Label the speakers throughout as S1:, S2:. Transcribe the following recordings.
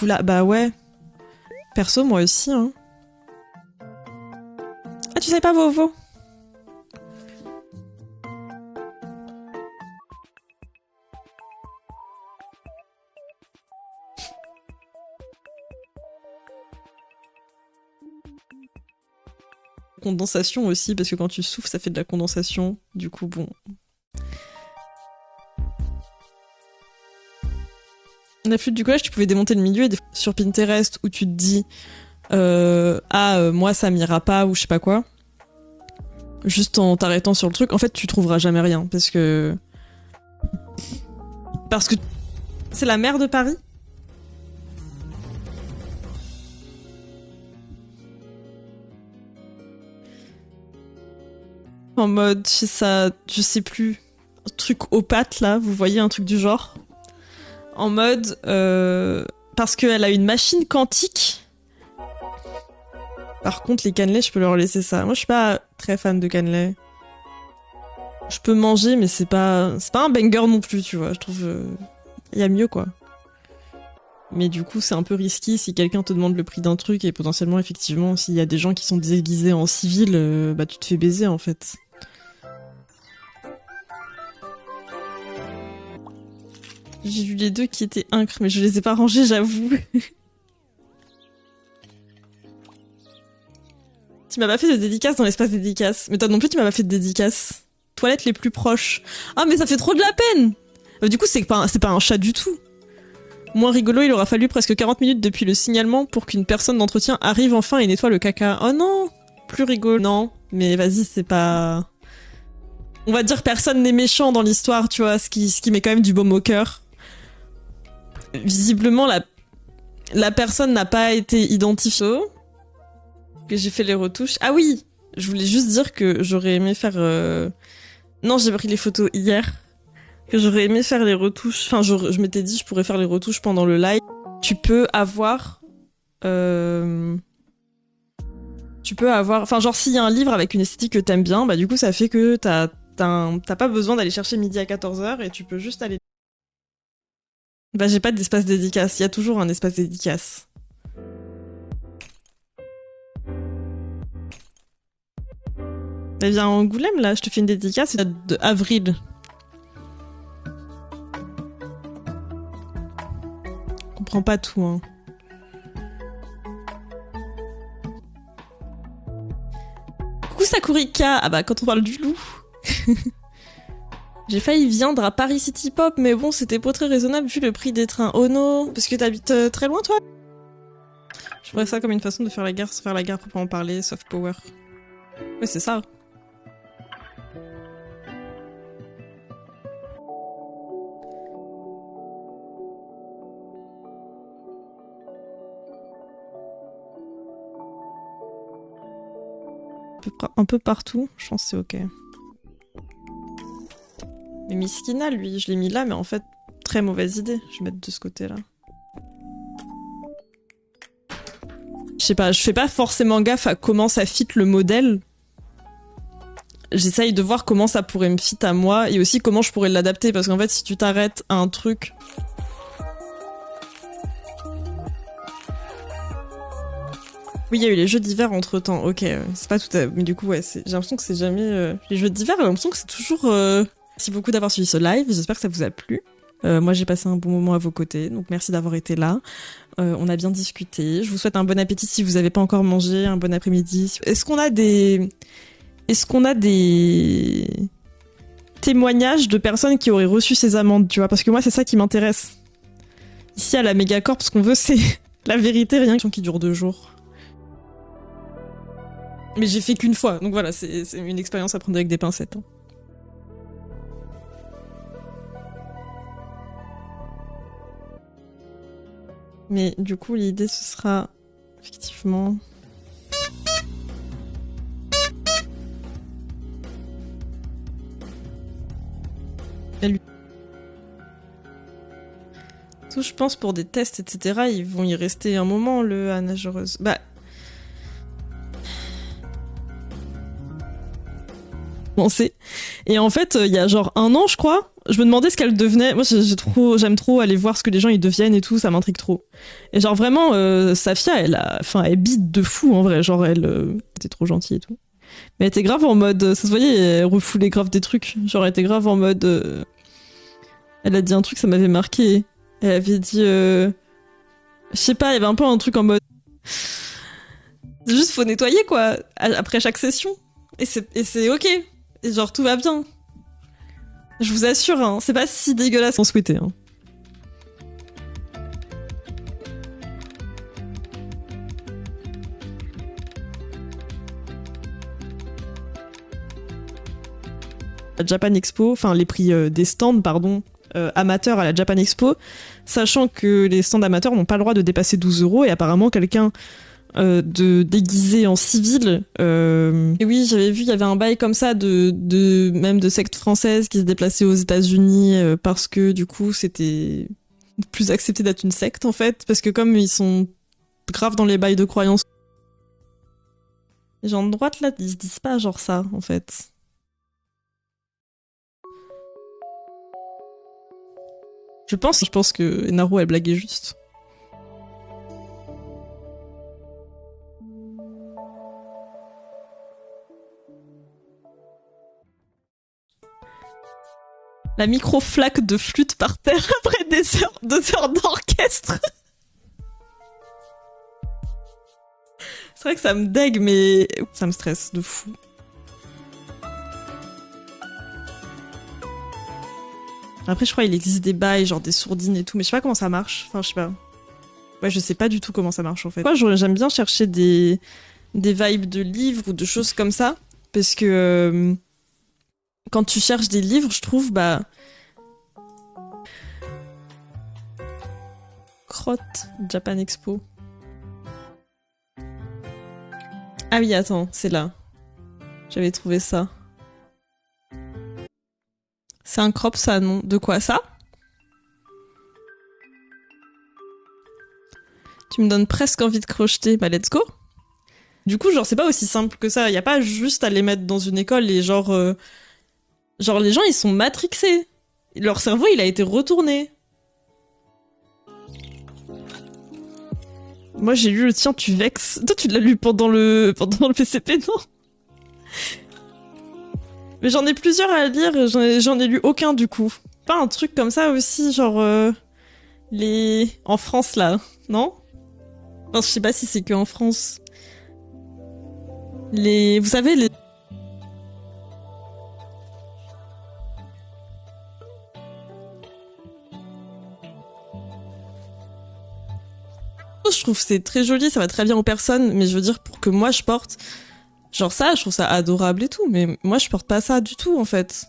S1: Oula, bah ouais. Perso, moi aussi, hein. Ah, tu sais pas Vovo? Condensation aussi, parce que quand tu souffles, ça fait de la condensation. Du coup, bon. La flûte du collège, tu pouvais démonter le milieu et sur Pinterest où tu te dis moi ça m'ira pas ou je sais pas quoi. Juste en t'arrêtant sur le truc, en fait tu trouveras jamais rien parce que c'est la maire de Paris. En mode, ça, je sais plus, un truc aux pattes là, vous voyez un truc du genre. En mode, parce qu'elle a une machine quantique. Par contre, les cannelés, je peux leur laisser ça. Moi, je suis pas très fan de cannelés. Je peux manger, mais c'est pas un banger non plus, tu vois. Je trouve, y a mieux quoi. Mais du coup, c'est un peu risqué si quelqu'un te demande le prix d'un truc et potentiellement, effectivement, s'il y a des gens qui sont déguisés en civil, bah tu te fais baiser en fait. J'ai vu les deux qui étaient incres, mais je les ai pas rangés, j'avoue. Tu m'as pas fait de dédicace dans l'espace dédicace. Mais toi non plus, tu m'as pas fait de dédicace. Toilettes les plus proches. Ah, mais ça fait trop de la peine! Du coup, c'est pas un chat du tout. Moins rigolo, il aura fallu presque 40 minutes depuis le signalement pour qu'une personne d'entretien arrive enfin et nettoie le caca. Oh non! Plus rigolo. Non, mais vas-y, c'est pas... On va dire personne n'est méchant dans l'histoire, tu vois, ce qui met quand même du baume au cœur. Visiblement, la personne n'a pas été identifiée. Que j'ai fait les retouches. Ah oui! Je voulais juste dire que j'aurais aimé faire... Non, j'ai pris les photos hier. Que j'aurais aimé faire les retouches. Enfin, je m'étais dit je pourrais faire les retouches pendant le live. Tu peux avoir... Enfin, genre, s'il y a un livre avec une esthétique que t'aimes bien, bah du coup, ça fait que t'as pas besoin d'aller chercher midi à 14h et tu peux juste aller... Bah, j'ai pas d'espace dédicace. Il y a toujours un espace dédicace. Bah, viens à Angoulême, là. Je te fais une dédicace. C'est de avril. Je comprends pas tout, hein. Coucou Sakurika. Ah bah, quand on parle du loup... J'ai failli viendre à Paris City Pop, mais bon, c'était pas très raisonnable vu le prix des trains. Oh non, parce que t'habites très loin, toi? Je ferais ça comme une façon de faire la guerre sans faire la guerre pour en parler, soft power. Ouais, c'est ça. Un peu partout, je pense que c'est ok. Mais Miskina, lui, je l'ai mis là, mais en fait, très mauvaise idée. Je vais mettre de ce côté-là. Je sais pas, je fais pas forcément gaffe à comment ça fit le modèle. J'essaye de voir comment ça pourrait me fit à moi et aussi comment je pourrais l'adapter. Parce qu'en fait, si tu t'arrêtes à un truc... Oui, il y a eu les jeux d'hiver entre-temps. Ok, c'est pas tout à... Mais du coup, ouais, j'ai l'impression que c'est jamais... Les jeux d'hiver, j'ai l'impression que c'est toujours... Merci beaucoup d'avoir suivi ce live, j'espère que ça vous a plu. Moi, j'ai passé un bon moment à vos côtés, donc merci d'avoir été là. On a bien discuté. Je vous souhaite un bon appétit si vous n'avez pas encore mangé, un bon après-midi. Est-ce qu'on a des témoignages de personnes qui auraient reçu ces amendes, tu vois? Parce que moi, c'est ça qui m'intéresse. Ici, à la Mégacorp, ce qu'on veut, c'est la vérité, rien qui dure 2 jours. Mais j'ai fait qu'une fois, donc voilà, c'est une expérience à prendre avec des pincettes. Hein. Mais du coup, l'idée, ce sera effectivement... Tout, je pense, pour des tests, etc., ils vont y rester un moment, le à nagereuse. Bah... pensé. Et en fait, il y a genre 1 an, je crois, je me demandais ce qu'elle devenait. Moi, j'aime trop aller voir ce que les gens ils deviennent et tout, ça m'intrigue trop. Et genre vraiment, Safia, elle bite de fou en vrai. Genre elle était trop gentille et tout. Mais elle était grave en mode, ça se voyait, elle refoulait grave des trucs. Genre elle était grave en mode, elle a dit un truc, ça m'avait marqué. Elle avait dit, je sais pas, il y avait un peu un truc en mode, juste faut nettoyer quoi, après chaque session. Et c'est ok. Et genre tout va bien. Je vous assure, hein, c'est pas si dégueulasse qu'on souhaitait. Hein. La Japan Expo, enfin les prix des stands, pardon, amateurs à la Japan Expo, sachant que les stands amateurs n'ont pas le droit de dépasser 12 € et apparemment quelqu'un de déguisé en civil. Et oui, j'avais vu, il y avait un bail comme ça même de sectes françaises qui se déplaçaient aux États-Unis parce que du coup c'était plus accepté d'être une secte en fait, parce que comme ils sont grave dans les bails de croyances. Les gens de droite là, ils se disent pas genre ça en fait. Je pense que Naru elle blaguait juste. La micro-flaque de flûte par terre après 2 heures d'orchestre. C'est vrai que ça me dégue, mais ça me stresse de fou. Après, je crois qu'il existe des bails, genre des sourdines et tout, mais je sais pas comment ça marche. Enfin, je sais pas. Ouais, je sais pas du tout comment ça marche en fait. Moi, j'aime bien chercher des vibes de livres ou de choses comme ça, parce que quand tu cherches des livres, je trouve, bah... Crotte, Japan Expo. Ah oui, attends, c'est là. J'avais trouvé ça. C'est un crop, ça, non? De quoi, ça? Tu me donnes presque envie de crocheter. Bah, let's go. Du coup, genre, c'est pas aussi simple que ça. Y a pas juste à les mettre dans une école et genre... Genre, les gens, ils sont matrixés. Leur cerveau, il a été retourné. Moi, j'ai lu le tien, tu vexes. Toi, tu l'as lu pendant le PCP, non? Mais j'en ai plusieurs à lire, j'en ai lu aucun, du coup. Pas un truc comme ça aussi, genre... En France, là, non? Enfin, je sais pas si c'est que en France. Vous savez, les... Je trouve que c'est très joli, ça va très bien aux personnes, mais je veux dire, pour que moi je porte, genre ça, je trouve ça adorable et tout, mais moi je porte pas ça du tout en fait.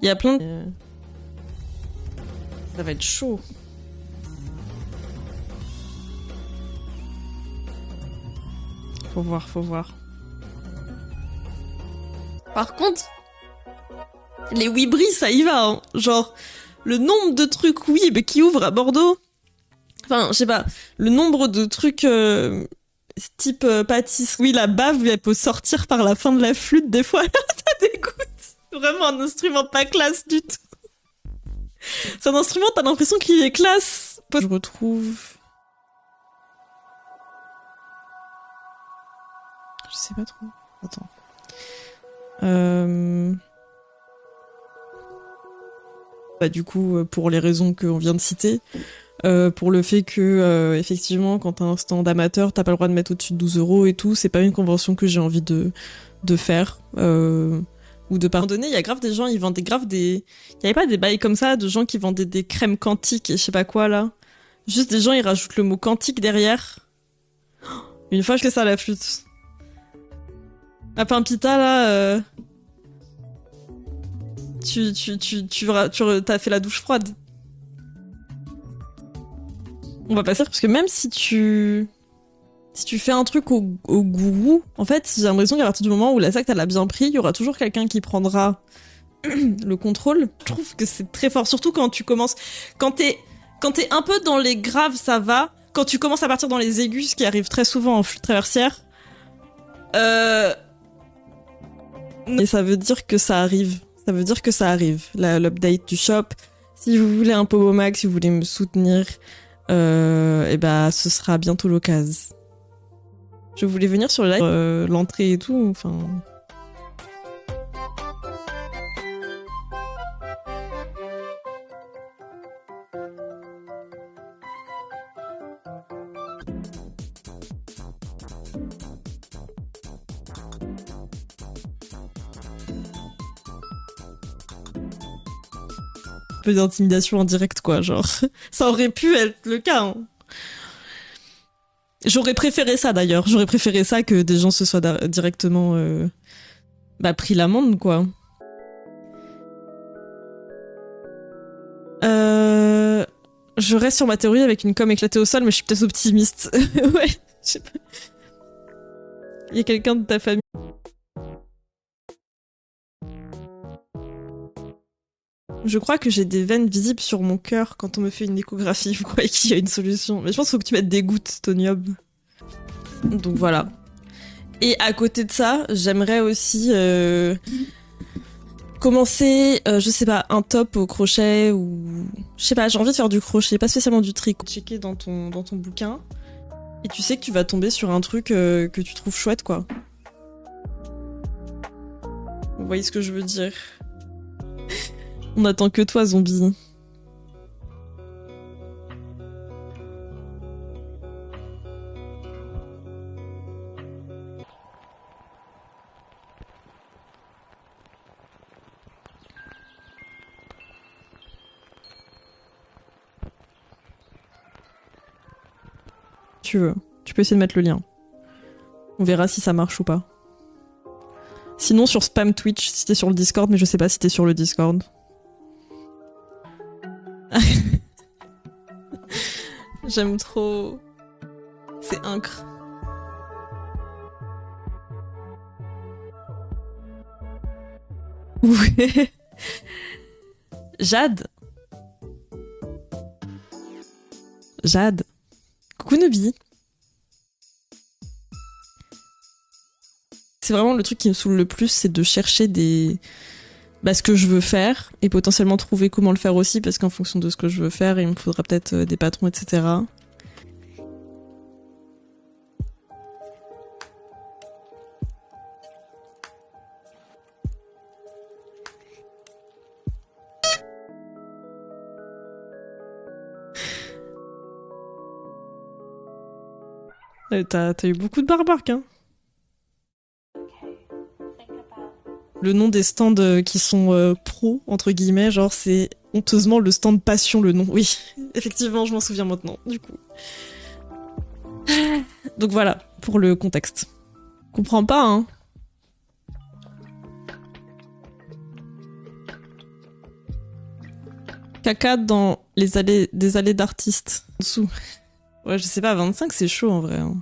S1: Il y a plein de... Ça va être chaud. Faut voir, faut voir. Par contre, les Weebris, ça y va, hein. Genre, le nombre de trucs Weeb qui ouvrent à Bordeaux... Enfin, je sais pas, le nombre de trucs type pâtisserie. Oui, la bave, elle peut sortir par la fin de la flûte des fois. Ça dégoûte. C'est vraiment un instrument pas classe du tout. C'est un instrument, t'as l'impression qu'il est classe. Je retrouve... Je sais pas trop. Attends. Bah, du coup, pour les raisons qu'on vient de citer... pour le fait que effectivement quand t'as un stand amateur t'as pas le droit de mettre au-dessus de 12 € et tout, c'est pas une convention que j'ai envie de faire ou de pardonner. Il y a grave des gens, ils vendaient grave des... Il y avait pas des bails comme ça de gens qui vendaient des crèmes quantiques et je sais pas quoi là, juste des gens ils rajoutent le mot quantique derrière. Une fois je fais ça à la flûte à Pimpita là t'as fait la douche froide. On va passer parce que même si tu fais un truc au gourou, en fait, j'ai l'impression qu'à partir du moment où la secte elle a bien pris, il y aura toujours quelqu'un qui prendra le contrôle. Je trouve que c'est très fort, surtout quand tu commences, quand t'es un peu dans les graves, ça va. Quand tu commences à partir dans les aigus, ce qui arrive très souvent en flûte traversière, Et ça veut dire que ça arrive. Ça veut dire que ça arrive. L'update du shop. Si vous voulez un Pomo Max, si vous voulez me soutenir, et bah ce sera bientôt l'occasion. Je voulais venir sur le live, l'entrée et tout, enfin... peu d'intimidation en direct, quoi, genre. Ça aurait pu être le cas, hein. J'aurais préféré ça, d'ailleurs. J'aurais préféré ça que des gens se soient directement pris l'amende, quoi. Je reste sur ma théorie avec une com éclatée au sol, mais je suis peut-être optimiste. Ouais, je sais pas. Il y a quelqu'un de ta famille. Je crois que j'ai des veines visibles sur mon cœur quand on me fait une échographie. Vous croyez qu'il y a une solution? Mais je pense qu'il faut que tu mettes des gouttes, Toniob. Donc voilà. Et à côté de ça, j'aimerais aussi commencer, je sais pas, un top au crochet ou... Je sais pas, j'ai envie de faire du crochet, pas spécialement du tricot. Checker dans ton bouquin. Et tu sais que tu vas tomber sur un truc que tu trouves chouette, quoi. Vous voyez ce que je veux dire? On attend que toi, zombie. Tu veux. Tu peux essayer de mettre le lien. On verra si ça marche ou pas. Sinon, sur spam Twitch, si t'es sur le Discord, mais je sais pas si t'es sur le Discord. J'aime trop. C'est incre. Ouais. Jade. Jade. Coucou Nobi. C'est vraiment le truc qui me saoule le plus, c'est de chercher ce que je veux faire et potentiellement trouver comment le faire aussi, parce qu'en fonction de ce que je veux faire, il me faudra peut-être des patrons, etc. T'as eu beaucoup de barbarques, hein. Le nom des stands qui sont pro, entre guillemets, genre c'est honteusement le stand passion, le nom. Oui, effectivement, je m'en souviens maintenant, du coup. Donc voilà, pour le contexte. Comprends pas, hein. Caca dans les allées des allées d'artistes. En dessous. Ouais, je sais pas, 25 c'est chaud en vrai, hein.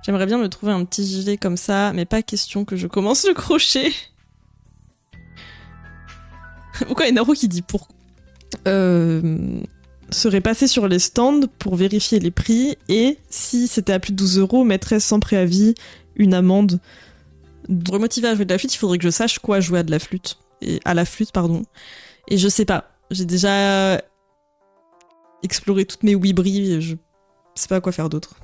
S1: J'aimerais bien me trouver un petit gilet comme ça, mais pas question que je commence le crochet. Pourquoi il y a Naro qui dit pour serait passé sur les stands pour vérifier les prix et si c'était à plus de 12 €, mettrait sans préavis une amende. Pour remotiver à jouer de la flûte, il faudrait que je sache quoi jouer à de la flûte. À la flûte, pardon. Et je sais pas. J'ai déjà exploré toutes mes wibris et je sais pas quoi faire d'autre.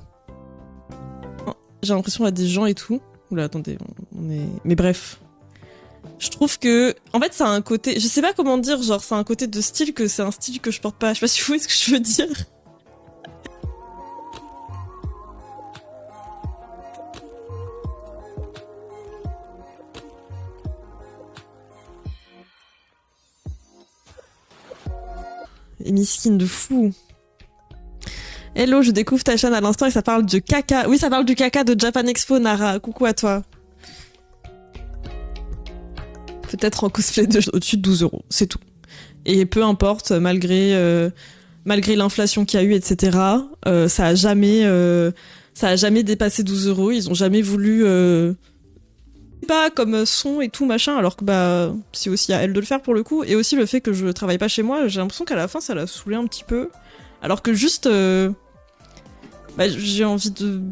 S1: J'ai l'impression qu'il y a des gens et tout. Oula, attendez, on est... Mais bref. Je trouve que... En fait, ça a un côté... Je sais pas comment dire, genre, c'est un côté de style que c'est un style que je porte pas. Je sais pas si vous voyez ce que je veux dire. Et miskin de fou. Hello, je découvre ta chaîne à l'instant et ça parle de caca. Oui, ça parle du caca de Japan Expo, Nara. Coucou à toi. Peut-être en cosplay au-dessus de 12 €, c'est tout. Et peu importe, malgré l'inflation qu'il y a eu, etc., ça a jamais dépassé 12 €. Ils ont jamais voulu... pas comme son et tout machin, alors que c'est aussi à elle de le faire pour le coup. Et aussi le fait que je travaille pas chez moi, j'ai l'impression qu'à la fin ça l'a saoulé un petit peu. Alors que juste... j'ai envie de...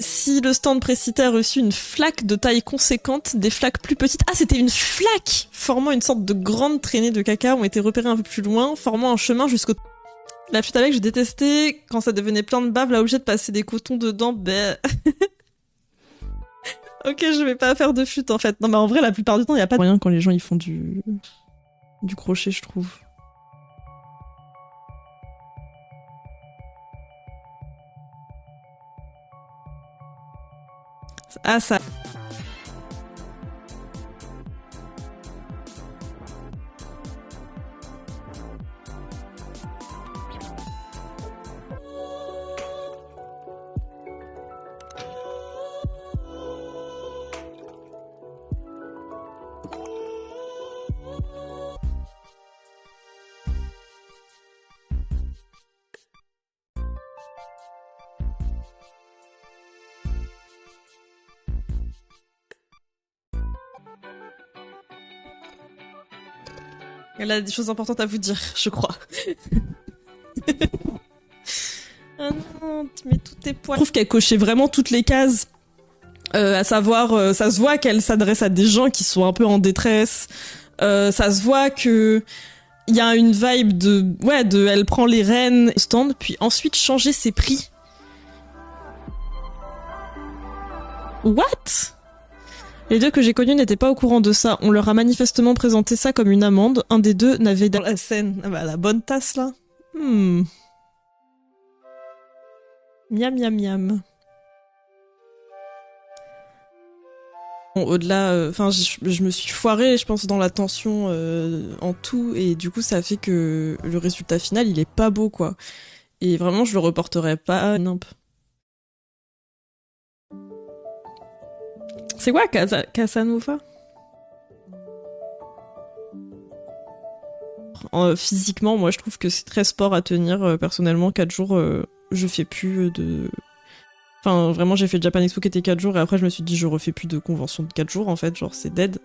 S1: Si le stand précité a reçu une flaque de taille conséquente, des flaques plus petites... Ah, c'était une flaque formant une sorte de grande traînée de caca ont été repérées un peu plus loin, formant un chemin jusqu'au... La flûte à bec, je détestais quand ça devenait plein de bave, là, obligé de passer des cotons dedans, bah... Ok, je vais pas faire de flûte, en fait. Non, mais en vrai, la plupart du temps, il y a pas de moyen quand les gens, ils font du crochet, je trouve. Ah, ça... Elle a des choses importantes à vous dire, je crois. Ah non, tu mets tous tes poils. Je trouve qu'elle cochait vraiment toutes les cases. À savoir, ça se voit qu'elle s'adresse à des gens qui sont un peu en détresse. Ça se voit que il y a une vibe de... Ouais, de elle prend les rênes, stand, puis ensuite changer ses prix. What ? Les deux que j'ai connus n'étaient pas au courant de ça. On leur a manifestement présenté ça comme une amende. Un des deux n'avait dans la scène. Ah bah, la bonne tasse, là. Miam, miam, miam. Bon, au-delà... Enfin, je me suis foirée, je pense, dans la tension en tout. Et du coup, ça fait que le résultat final, il est pas beau, quoi. Et vraiment, je le reporterai pas. Nimp. C'est quoi Casanova? Physiquement, moi je trouve que c'est très sport à tenir. Personnellement, 4 jours, je fais plus de... Enfin, vraiment, j'ai fait Japan Expo qui était 4 jours et après je me suis dit je refais plus de convention de 4 jours en fait, genre c'est dead.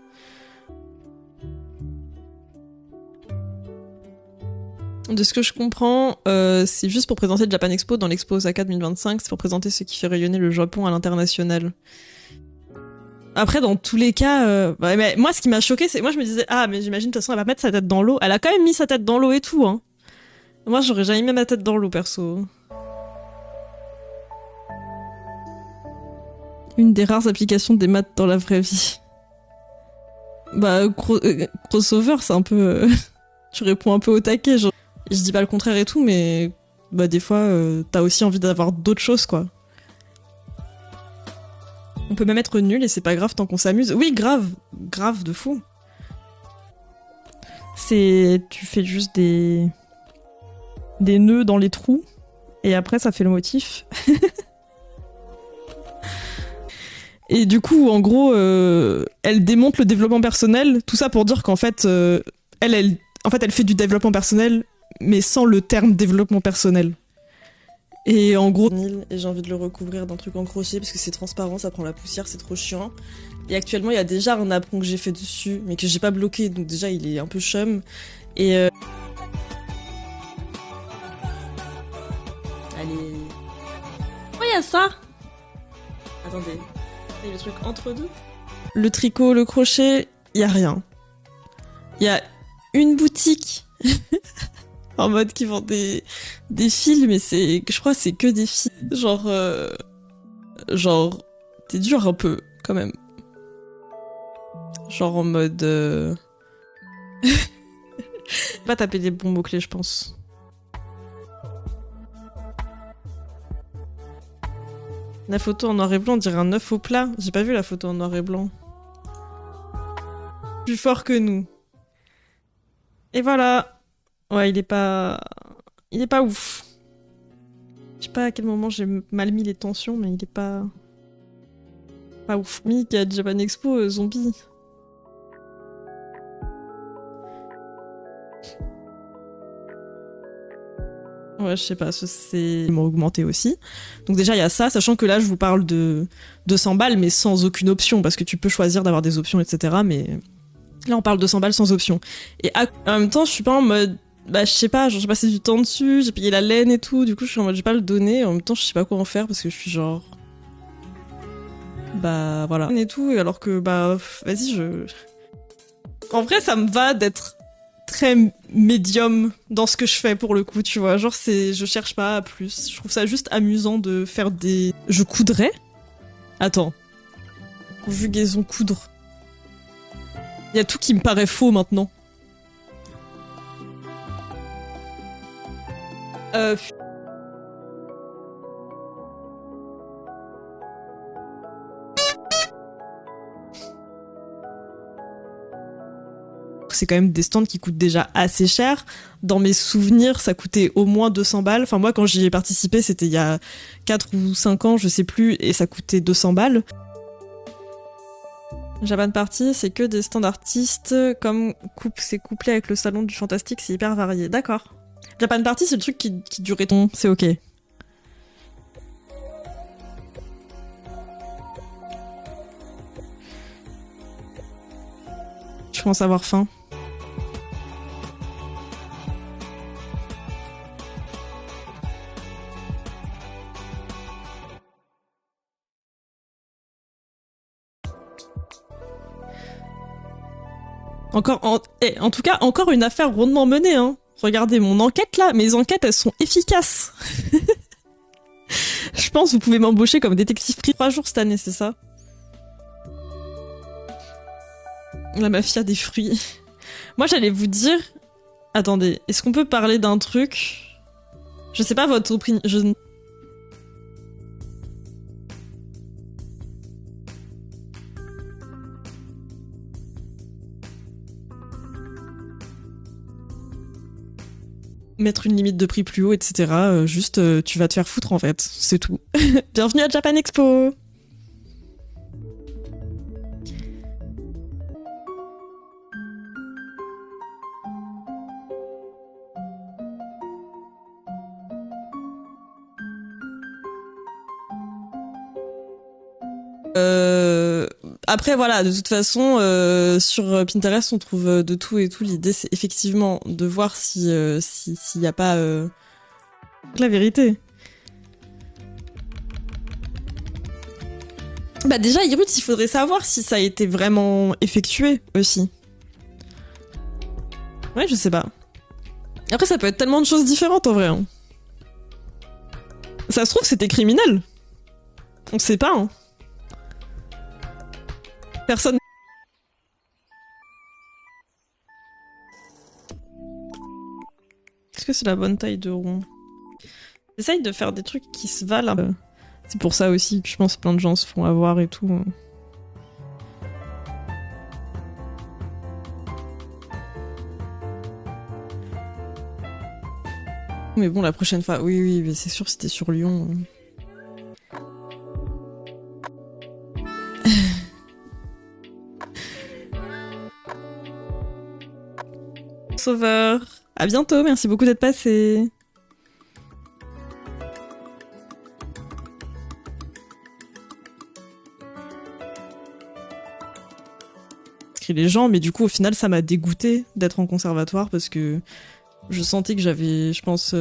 S1: De ce que je comprends, c'est juste pour présenter Japan Expo dans l'Expo Osaka 2025, c'est pour présenter ce qui fait rayonner le Japon à l'international. Après, dans tous les cas, mais moi, ce qui m'a choqué, c'est moi, je me disais, ah, mais j'imagine de toute façon, elle va mettre sa tête dans l'eau. Elle a quand même mis sa tête dans l'eau et tout, hein. Moi, j'aurais jamais mis ma tête dans l'eau, perso. Une des rares applications des maths dans la vraie vie. Bah, crossover, c'est un peu... tu réponds un peu au taquet, genre. Je dis pas le contraire et tout, mais... Bah, des fois, t'as aussi envie d'avoir d'autres choses, quoi. On peut même être nul et c'est pas grave tant qu'on s'amuse. Oui, grave. Grave de fou. C'est... Tu fais juste des nœuds dans les trous et après ça fait le motif. Et du coup, en gros, elle démonte le développement personnel. Tout ça pour dire qu'en fait, elle fait du développement personnel mais sans le terme développement personnel. Et en gros, et j'ai envie de le recouvrir d'un truc en crochet parce que c'est transparent, ça prend la poussière, c'est trop chiant. Et actuellement, il y a déjà un apron que j'ai fait dessus, mais que j'ai pas bloqué, donc déjà il est un peu chum. Et allez. Oh, il y a ça. Attendez, il y a le truc entre deux. Le tricot, le crochet, il y a rien. Il y a une boutique. En mode qui vend des fils, mais je crois que c'est que des fils. Genre, t'es dur un peu, quand même. Genre en mode... pas taper des bons mots-clés, je pense. La photo en noir et blanc, on dirait un œuf au plat. J'ai pas vu la photo en noir et blanc. Plus fort que nous. Et voilà. Ouais, il est pas ouf. Je sais pas à quel moment j'ai mal mis les tensions, mais il est pas ouf. Mi qui a Japan Expo, zombie. Ouais, je sais pas, c'est augmenté aussi. Donc déjà, il y a ça, sachant que là, je vous parle de 200 balles, mais sans aucune option, parce que tu peux choisir d'avoir des options, etc. Mais là, on parle de 100 balles sans option. Et en même temps, je suis pas en mode... Bah, je sais pas, genre, j'ai passé du temps dessus, j'ai payé la laine et tout, du coup, je suis en mode, je vais pas le donner, en même temps, je sais pas quoi en faire, parce que je suis genre... bah voilà. Et tout, et alors que bah vas-y, En vrai, ça me va d'être très médium dans ce que je fais pour le coup, tu vois. Genre, je cherche pas à plus. Je trouve ça juste amusant de faire des... Je coudrais? Attends. Conjugaison coudre. Il y a tout qui me paraît faux maintenant. C'est quand même des stands qui coûtent déjà assez cher. Dans mes souvenirs, ça coûtait au moins 200 balles. Enfin, moi, quand j'y ai participé, c'était il y a 4 ou 5 ans, je sais plus, et ça coûtait 200 balles. Japan Party, c'est que des stands artistes, comme c'est couplé avec le salon du fantastique, c'est hyper varié. D'accord. Japan Party, c'est le truc qui durait ton... C'est ok. Je commence à avoir faim. En tout cas, encore une affaire rondement menée, hein. Regardez mon enquête là, mes enquêtes elles sont efficaces. Je pense que vous pouvez m'embaucher comme détective privé 3 jours cette année, c'est ça? La mafia des fruits. Moi j'allais vous dire... Attendez, est-ce qu'on peut parler d'un truc? Je sais pas votre opinion... Mettre une limite de prix plus haut, etc. Juste, tu vas te faire foutre en fait, c'est tout. Bienvenue à Japan Expo. Après voilà, de toute façon, sur Pinterest on trouve de tout et tout. L'idée c'est effectivement de voir s'il y a pas la vérité. Bah déjà Hirut, il faudrait savoir si ça a été vraiment effectué aussi. Ouais, je sais pas. Après ça peut être tellement de choses différentes en vrai. Hein. Ça se trouve c'était criminel. On sait pas. Hein. Personne. Est-ce que c'est la bonne taille de rond? J'essaye de faire des trucs qui se valent un peu. C'est pour ça aussi que je pense que plein de gens se font avoir et tout. Mais bon, la prochaine fois, oui, mais c'est sûr, c'était sur Lyon. Sauveur. À bientôt, merci beaucoup d'être passé. Les gens, mais du coup, au final, ça m'a dégoûté d'être en conservatoire parce que je sentais que j'avais, je pense,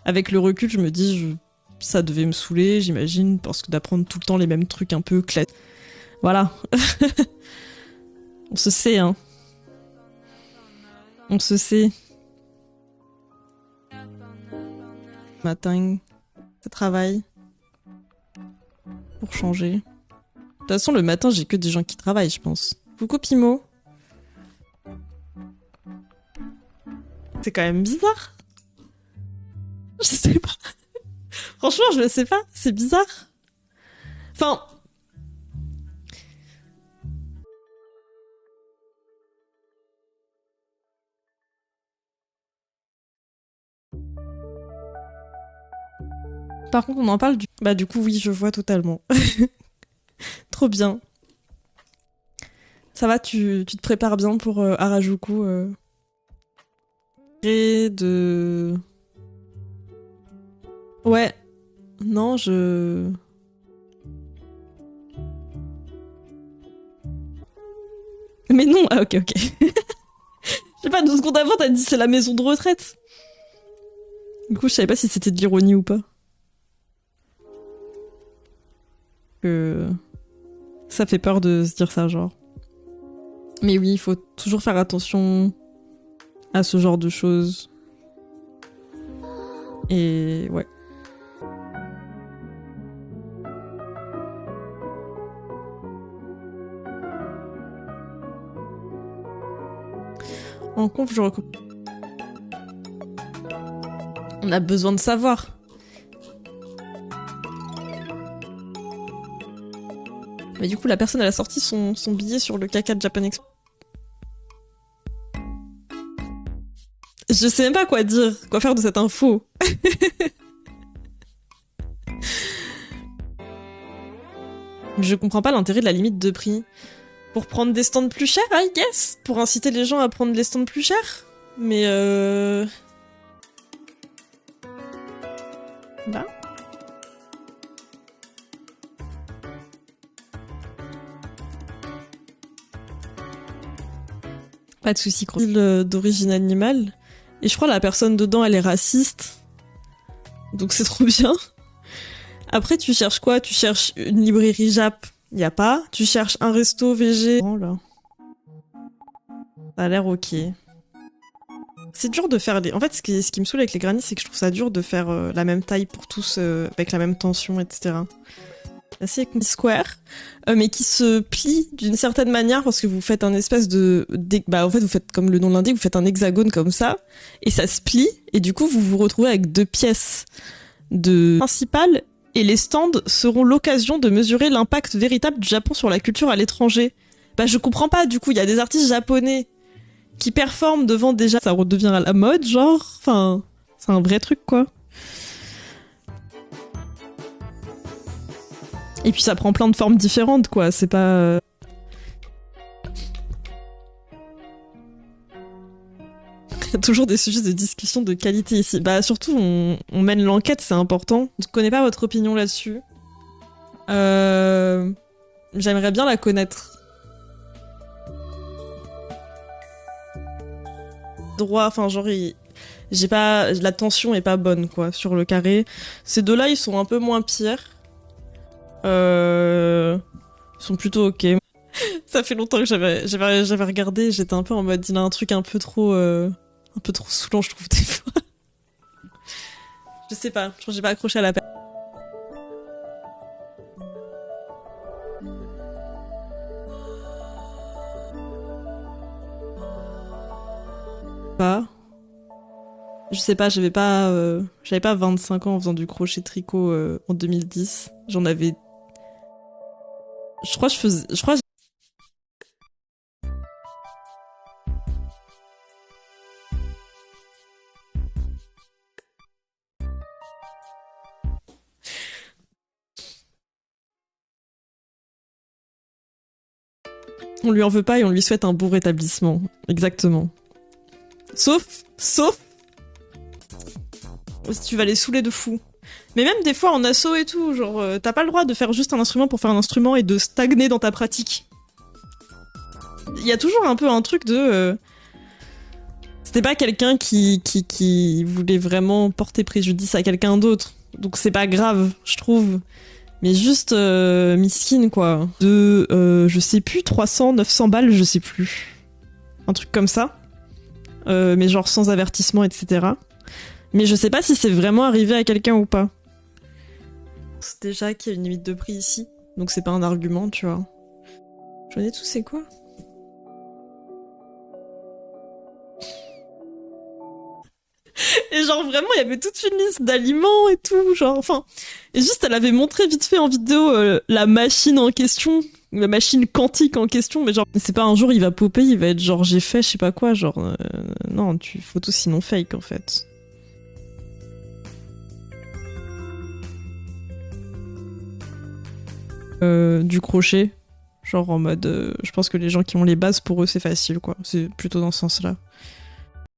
S1: avec le recul, je me dis, ça devait me saouler, j'imagine, parce que d'apprendre tout le temps les mêmes trucs un peu classiques. Voilà. On se sait, hein. On se sait. Matin, ça travaille. Pour changer. De toute façon, le matin, j'ai que des gens qui travaillent, je pense. Coucou Pimo. C'est quand même bizarre. Je sais pas. Franchement, je le sais pas. C'est bizarre. Enfin... Par contre, on en parle du... Bah du coup, oui, je vois totalement. Trop bien. Ça va, tu te prépares bien pour Harajuku de... Ouais. Non, Mais non, ah ok. Je sais pas, 2 secondes avant, t'as dit c'est la maison de retraite. Du coup, je savais pas si c'était de l'ironie ou pas. Ça fait peur de se dire ça, genre. Mais oui, il faut toujours faire attention à ce genre de choses. Et ouais. En conf, je recommande. On a besoin de savoir. Mais du coup, la personne, elle a sorti son billet sur le caca de Japan Expo. Je sais même pas quoi dire, quoi faire de cette info. Je comprends pas l'intérêt de la limite de prix. Pour prendre des stands plus chers, I guess. Pour inciter les gens à prendre les stands plus chers. Mais Bah. Pas de soucis, d'origine animale. Et je crois la personne dedans, elle est raciste. Donc c'est trop bien. Après, tu cherches quoi? Tu cherches une librairie Jap? Y a pas. Tu cherches un resto VG? Oh là. Ça a l'air ok. C'est dur de faire des... En fait, ce qui me saoule avec les granits, c'est que je trouve ça dur de faire la même taille pour tous, avec la même tension, etc. Assez square, mais qui se plie d'une certaine manière parce que vous faites un espèce de... Bah, en fait, vous faites comme le nom l'indique, vous faites un hexagone comme ça, et ça se plie, et du coup, vous vous retrouvez avec deux pièces principales, et les stands seront l'occasion de mesurer l'impact véritable du Japon sur la culture à l'étranger. Bah, je comprends pas, du coup, il y a des artistes japonais qui performent devant déjà... Ça redevient à la mode, genre... Enfin, c'est un vrai truc, quoi. Et puis ça prend plein de formes différentes, quoi. C'est pas... Il y a toujours des sujets de discussion de qualité ici. Bah surtout, on mène l'enquête, c'est important. Je connais pas votre opinion là-dessus. J'aimerais bien la connaître. Droit, enfin genre, j'ai pas... La tension est pas bonne, quoi, sur le carré. Ces deux-là, ils sont un peu moins pires. Ils sont plutôt ok. Ça fait longtemps que j'avais regardé, j'étais un peu en mode il a un truc un peu trop saoulant, je trouve, des fois. Je sais pas, je crois que j'ai pas accroché à la peine. Pas. Je sais pas, j'avais pas 25 ans en faisant du crochet tricot en 2010. J'en avais... Je crois on lui en veut pas et on lui souhaite un bon rétablissement. Exactement. Sauf si tu vas les saouler de fou. Mais même des fois en asso et tout, genre t'as pas le droit de faire juste un instrument pour faire un instrument et de stagner dans ta pratique. Il y a toujours un peu un truc de... C'était pas quelqu'un qui voulait vraiment porter préjudice à quelqu'un d'autre. Donc c'est pas grave, je trouve. Mais juste miskin, quoi. Je sais plus, 300, 900 balles, je sais plus. Un truc comme ça. Mais genre sans avertissement, etc. Mais je sais pas si c'est vraiment arrivé à quelqu'un ou pas. C'est déjà qu'il y a une limite de prix ici. Donc c'est pas un argument, tu vois. J'en ai tout, c'est quoi? Et genre vraiment, il y avait toute une liste d'aliments et tout, genre, enfin... Et juste, elle avait montré vite fait en vidéo la machine en question, la machine quantique en question, mais genre, c'est pas un jour il va popper, il va être genre, j'ai fait je sais pas quoi, genre... non, tu photo sinon fake, en fait. Du crochet, genre en mode... je pense que les gens qui ont les bases, pour eux, c'est facile, quoi. C'est plutôt dans ce sens-là.